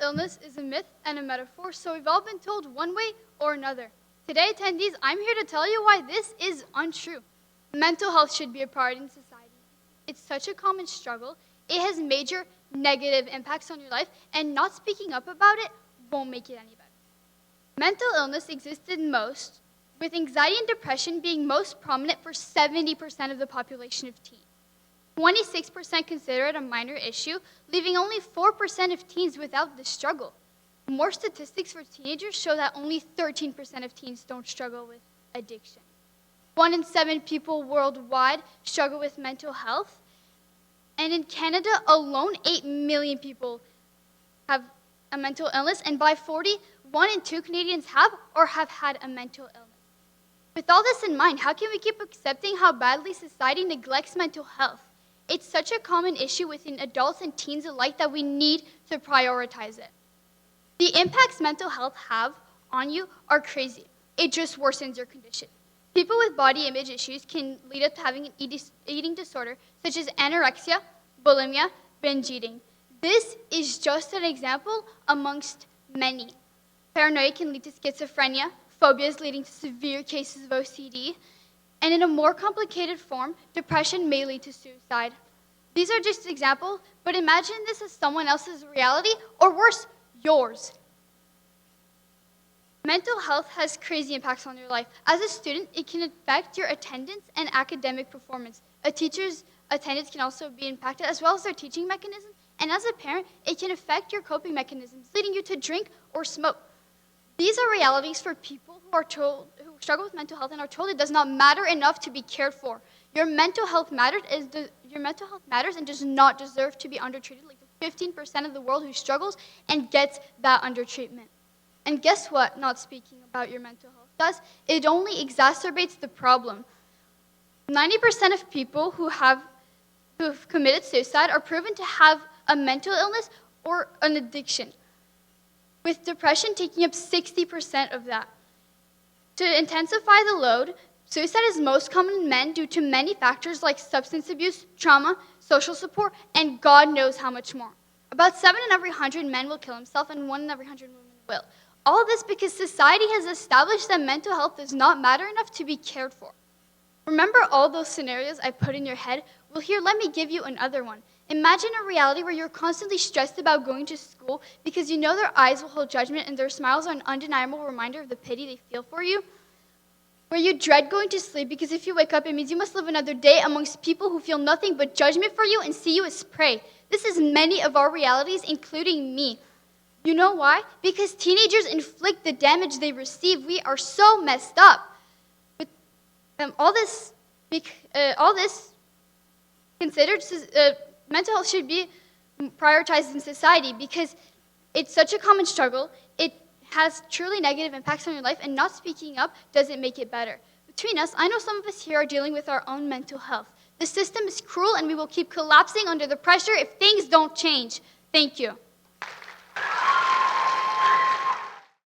illness is a myth and a metaphor, so we've all been told one way or another. Today, attendees, I'm here to tell you why this is untrue. Mental health should be a priority in society. It's such a common struggle. It has major negative impacts on your life, and not speaking up about it won't make it any better. Mental illness existed most, with anxiety and depression being most prominent for 70% of the population of teens. 26% consider it a minor issue, leaving only 4% of teens without the struggle. More statistics for teenagers show that only 13% of teens don't struggle with addiction. 1 in 7 people worldwide struggle with mental health. And in Canada alone, 8 million people have a mental illness. And by 40, 1 in 2 Canadians have or have had a mental illness. With all this in mind, how can we keep accepting how badly society neglects mental health? It's such a common issue within adults and teens alike that we need to prioritize it. The impacts mental health have on you are crazy. It just worsens your condition. People with body image issues can lead up to having an eating disorder, such as anorexia, bulimia, binge eating. This is just an example amongst many. Paranoia can lead to schizophrenia, phobias leading to severe cases of OCD, and in a more complicated form, depression may lead to suicide. These are just examples, but imagine this as someone else's reality, or worse, yours. Mental health has crazy impacts on your life. As a student, it can affect your attendance and academic performance. A teacher's attendance can also be impacted, as well as their teaching mechanism. And as a parent, it can affect your coping mechanisms, leading you to drink or smoke. These are realities for people who struggle with mental health and are told it does not matter enough to be cared for. Your mental health matters and does not deserve to be undertreated like the 15% of the world who struggles and gets that undertreatment. And guess what? Not speaking about your mental health does? It only exacerbates the problem. 90% of people who have committed suicide are proven to have a mental illness or an addiction, with depression taking up 60% of that. To intensify the load, suicide is most common in men due to many factors like substance abuse, trauma, social support, and God knows how much more. About 7 in every 100 men will kill himself, and 1 in every 100 women will. All this because society has established that mental health does not matter enough to be cared for. Remember all those scenarios I put in your head? Well, here, let me give you another one. Imagine a reality where you're constantly stressed about going to school because you know their eyes will hold judgment and their smiles are an undeniable reminder of the pity they feel for you. Where you dread going to sleep because if you wake up, it means you must live another day amongst people who feel nothing but judgment for you and see you as prey. This is many of our realities, including me. You know why? Because teenagers inflict the damage they receive. We are so messed up. With all this considered, mental health should be prioritized in society because it's such a common struggle. It has truly negative impacts on your life, and not speaking up doesn't make it better. Between us, I know some of us here are dealing with our own mental health. The system is cruel, and we will keep collapsing under the pressure if things don't change. Thank you.